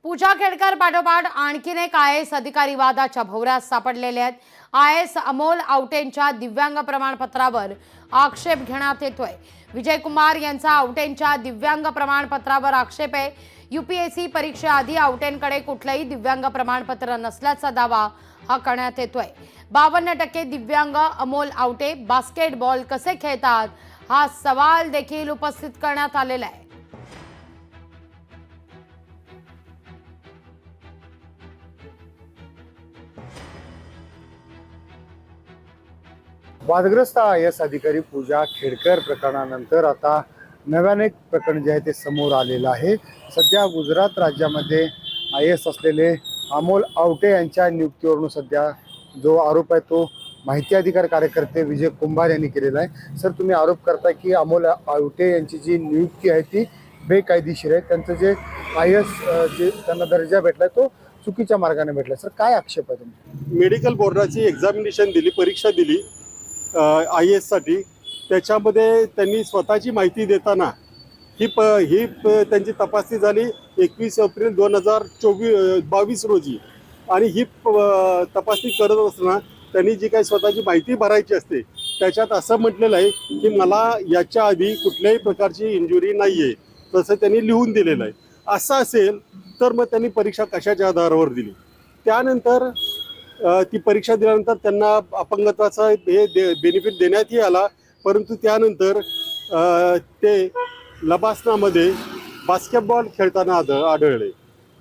पूजा खेडकर पाठोपाठ आणखीन एक IAS अधिकारी वादाच्या भोवऱ्यात सापडलेले आहेत। IAS अमोल आवटेंच्या दिव्यांग प्रमाणपत्रावर आक्षेप घेण्यात येतोय। विजय कुमार यांचा आवटेंच्या दिव्यांग प्रमाणपत्रावर आक्षेप आहे। UPSC परीक्षेआधी आवटेंकडे कुठलेही दिव्यांग प्रमाणपत्र नसल्याचा दावा हा करण्यात येतोय। 52% दिव्यांग अमोल आवटे बास्केटबॉल कसे खेळतात हा सवाल देखील उपस्थित करण्यात आलेला आहे। वादग्रस्त IAS अधिकारी पूजा खेडकर प्रकरणानंतर आता नव्याने एक प्रकरण जे आहे ते समोर आलेलं आहे। सध्या गुजरात राज्यामध्ये IAS असलेले अमोल आवटे यांच्या नियुक्तीवरून सध्या जो आरोप आहे तो माहिती अधिकार कार्यकर्ते विजय कुंभार यांनी केलेला आहे। सर, तुम्ही आरोप करता की अमोल आवटे यांची जी नियुक्ती आहे ती बेकायदेशीर आहे, त्यांचं जे IAS जे त्यांना दर्जा भेटलाय तो चुकीच्या मार्गाने भेटलाय। सर, काय आक्षेप आहे तुमचा? मेडिकल बोर्डाची एक्झामिनेशन दिली, परीक्षा दिली IAS साठी। त्याच्यामध्ये त्यांनी स्वतःची माहिती देताना ही त्यांची तपासणी झाली 21 एप्रिल 2022 रोजी। आणि ही तपासणी करत असताना त्यांनी जी काही स्वतःची माहिती भरायची असते त्याच्यात असं म्हटलेलं आहे की मला याच्या आधी कुठल्याही प्रकारची इंजुरी नाही आहे, तसं त्यांनी लिहून दिलेलं आहे। असं असेल तर मग त्यांनी परीक्षा कशाच्या आधारावर दिली? त्यानंतर ती परीक्षा दिल्यानंतर त्यांना अपंगत्वाचा बेनिफिट देण्यातही आला, परंतु त्यानंतर ते लबासनामध्ये बास्केटबॉल खेळताना आढळले।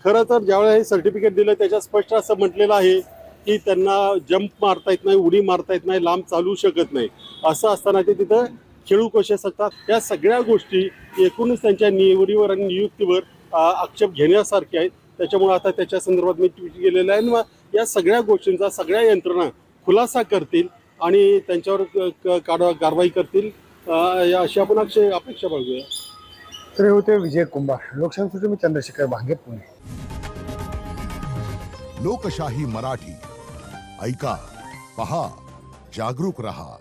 खरं तर ज्यावेळेला हे सर्टिफिकेट दिलं त्याच्यात स्पष्ट असं म्हटलेलं आहे की त्यांना जंप मारता येत नाही, उडी मारता येत नाही, लांब चालू शकत नाही। असं असताना ते तिथं खेळू कसे शकतात? या सगळ्या गोष्टी एकूणच त्यांच्या निवडीवर आणि नियुक्तीवर आक्षेप घेण्यासारखे आहेत। त्याच्यामुळे आता त्याच्या संदर्भात मी ट्विट केलेलं आहे आणि या सगळ्या गोष्टींचा सगळ्या यंत्रणा खुलासा करतील आणि त्यांच्यावर कारवाई करतील अशी आपण अपेक्षा बाळगूया। तर हे होते विजय कुंभार। लोकशाहीसाठी मी चंद्रशेखर भांगे, पुणे। लोकशाही मराठी ऐका, पहा, जागरूक रहा।